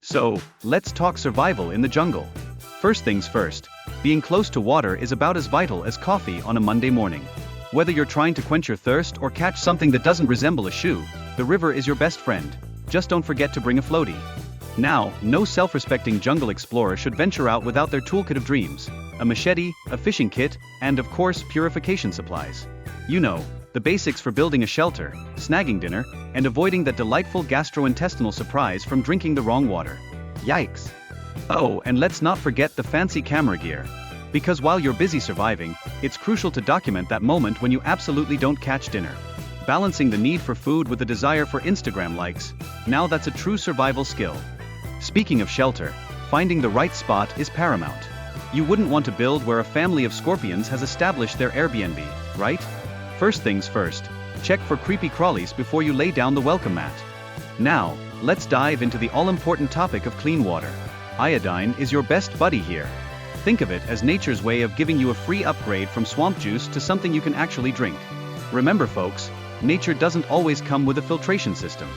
So, let's talk survival in the jungle. First things first, being close to water is about as vital as coffee on a Monday morning. Whether you're trying to quench your thirst or catch something that doesn't resemble a shoe, the river is your best friend. Just don't forget to bring a floaty. Now, no self-respecting jungle explorer should venture out without their toolkit of dreams: a machete, a fishing kit, and of course purification supplies. You know, the basics for building a shelter, snagging dinner, and avoiding that delightful gastrointestinal surprise from drinking the wrong water. Yikes! Oh, and let's not forget the fancy camera gear. Because while you're busy surviving, it's crucial to document that moment when you absolutely don't catch dinner. Balancing the need for food with the desire for Instagram likes, now that's a true survival skill. Speaking of shelter, finding the right spot is paramount. You wouldn't want to build where a family of scorpions has established their Airbnb, right? First things first, check for creepy crawlies before you lay down the welcome mat. Now, let's dive into the all-important topic of clean water. Iodine is your best buddy here. Think of it as nature's way of giving you a free upgrade from swamp juice to something you can actually drink. Remember folks, nature doesn't always come with a filtration system.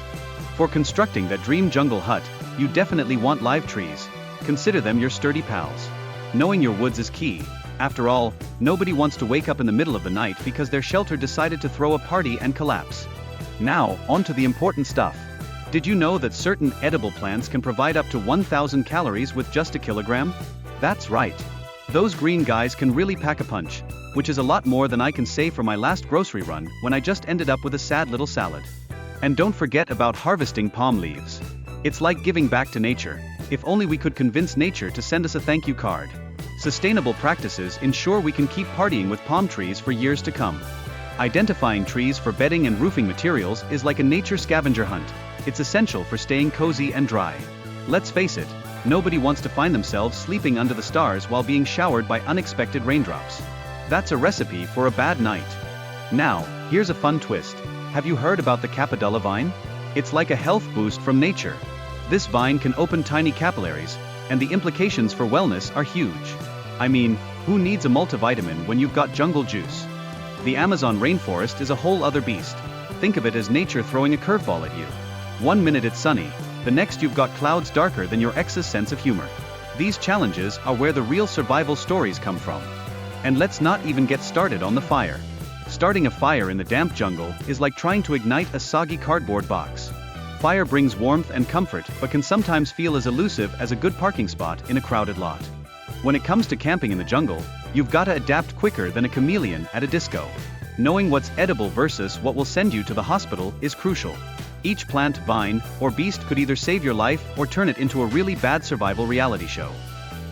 For constructing that dream jungle hut, you definitely want live trees. Consider them your sturdy pals. Knowing your woods is key. After all, nobody wants to wake up in the middle of the night because their shelter decided to throw a party and collapse. Now, on to the important stuff. Did you know that certain edible plants can provide up to 1,000 calories with just a kilogram? That's right. Those green guys can really pack a punch, which is a lot more than I can say for my last grocery run when I just ended up with a sad little salad. And don't forget about harvesting palm leaves. It's like giving back to nature. If only we could convince nature to send us a thank you card. Sustainable practices ensure we can keep partying with palm trees for years to come. Identifying trees for bedding and roofing materials is like a nature scavenger hunt. It's essential for staying cozy and dry. Let's face it, nobody wants to find themselves sleeping under the stars while being showered by unexpected raindrops. That's a recipe for a bad night. Now, here's a fun twist. Have you heard about the Capadella vine? It's like a health boost from nature. This vine can open tiny capillaries, and the implications for wellness are huge. I mean, who needs a multivitamin when you've got jungle juice? The Amazon rainforest is a whole other beast. Think of it as nature throwing a curveball at you. One minute it's sunny, the next you've got clouds darker than your ex's sense of humor. These challenges are where the real survival stories come from. And let's not even get started on the fire. Starting a fire in the damp jungle is like trying to ignite a soggy cardboard box. Fire brings warmth and comfort but can sometimes feel as elusive as a good parking spot in a crowded lot. When it comes to camping in the jungle, you've got to adapt quicker than a chameleon at a disco. Knowing what's edible versus what will send you to the hospital is crucial. Each plant, vine, or beast could either save your life or turn it into a really bad survival reality show.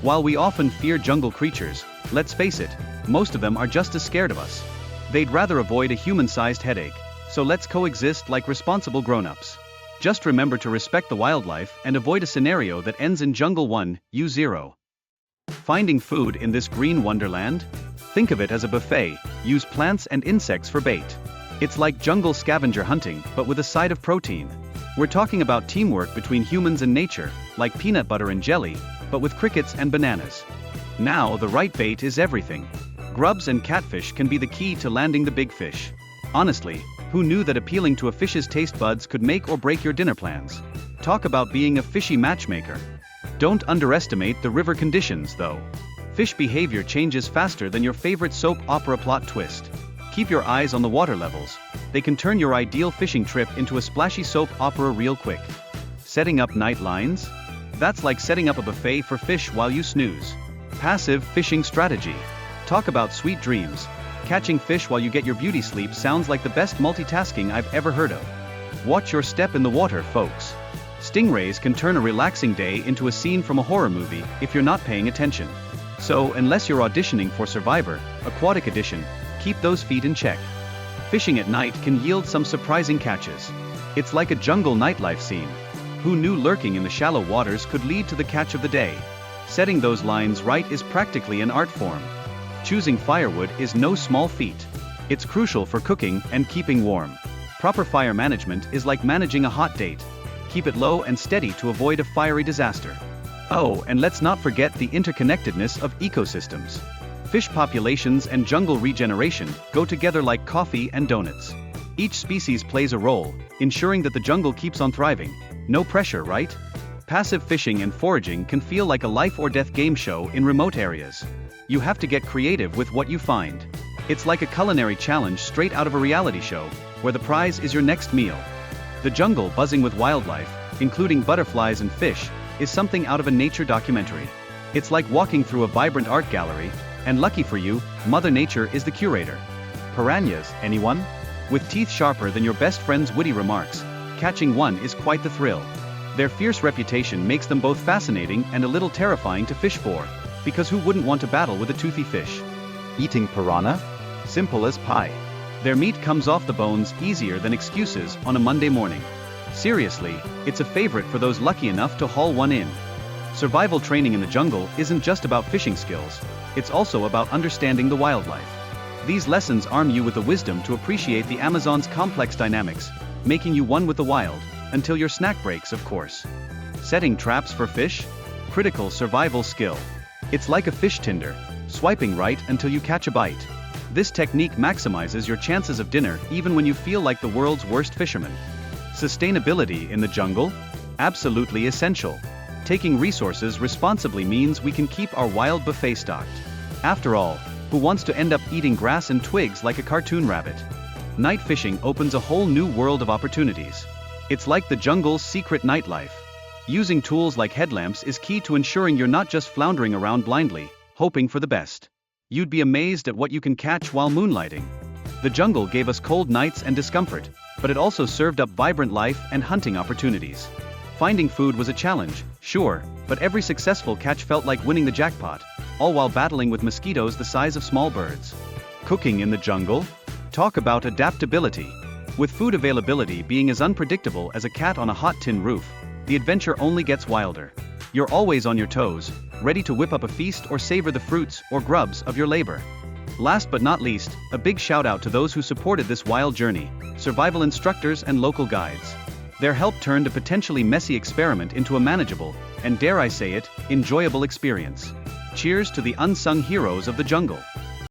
While we often fear jungle creatures, let's face it, most of them are just as scared of us. They'd rather avoid a human-sized headache, so let's coexist like responsible grown-ups. Just remember to respect the wildlife and avoid a scenario that ends in Jungle 1, U0. Finding food in this green wonderland? Think of it as a buffet. Use plants and insects for bait. It's like jungle scavenger hunting, but with a side of protein. We're talking about teamwork between humans and nature, like peanut butter and jelly, but with crickets and bananas. Now the right bait is everything. Grubs and catfish can be the key to landing the big fish. Honestly, who knew that appealing to a fish's taste buds could make or break your dinner plans? Talk about being a fishy matchmaker. Don't underestimate the river conditions, though. Fish behavior changes faster than your favorite soap opera plot twist. Keep your eyes on the water levels. They can turn your ideal fishing trip into a splashy soap opera real quick. Setting up night lines? That's like setting up a buffet for fish while you snooze. Passive fishing strategy. Talk about sweet dreams. Catching fish while you get your beauty sleep sounds like the best multitasking I've ever heard of. Watch your step in the water, folks. Stingrays can turn a relaxing day into a scene from a horror movie if you're not paying attention. So, unless you're auditioning for Survivor, Aquatic Edition, keep those feet in check. Fishing at night can yield some surprising catches. It's like a jungle nightlife scene. Who knew lurking in the shallow waters could lead to the catch of the day? Setting those lines right is practically an art form. Choosing firewood is no small feat. It's crucial for cooking and keeping warm. Proper fire management is like managing a hot date. Keep it low and steady to avoid a fiery disaster. Oh, and let's not forget the interconnectedness of ecosystems. Fish populations and jungle regeneration go together like coffee and donuts. Each species plays a role, ensuring that the jungle keeps on thriving. No pressure, right? Passive fishing and foraging can feel like a life or death game show in remote areas. You have to get creative with what you find. It's like a culinary challenge straight out of a reality show, where the prize is your next meal. The jungle buzzing with wildlife, including butterflies and fish, is something out of a nature documentary. It's like walking through a vibrant art gallery, and lucky for you, Mother Nature is the curator. Piranhas, anyone? With teeth sharper than your best friend's witty remarks, catching one is quite the thrill. Their fierce reputation makes them both fascinating and a little terrifying to fish for, because who wouldn't want to battle with a toothy fish? Eating piranha? Simple as pie. Their meat comes off the bones easier than excuses on a Monday morning. Seriously, it's a favorite for those lucky enough to haul one in. Survival training in the jungle isn't just about fishing skills, it's also about understanding the wildlife. These lessons arm you with the wisdom to appreciate the Amazon's complex dynamics, making you one with the wild, until your snack breaks, of course. Setting traps for fish? Critical survival skill. It's like a fish tinder, swiping right until you catch a bite. This technique maximizes your chances of dinner even when you feel like the world's worst fisherman. Sustainability in the jungle? Absolutely essential. Taking resources responsibly means we can keep our wild buffet stocked. After all, who wants to end up eating grass and twigs like a cartoon rabbit? Night fishing opens a whole new world of opportunities. It's like the jungle's secret nightlife. Using tools like headlamps is key to ensuring you're not just floundering around blindly, hoping for the best. You'd be amazed at what you can catch while moonlighting. The jungle gave us cold nights and discomfort, but it also served up vibrant life and hunting opportunities. Finding food was a challenge, sure, but every successful catch felt like winning the jackpot, all while battling with mosquitoes the size of small birds. Cooking in the jungle? Talk about adaptability. With food availability being as unpredictable as a cat on a hot tin roof, the adventure only gets wilder. You're always on your toes, ready to whip up a feast or savor the fruits or grubs of your labor. Last but not least, a big shout out to those who supported this wild journey, survival instructors and local guides. Their help turned a potentially messy experiment into a manageable, and dare I say it, enjoyable experience. Cheers to the unsung heroes of the jungle.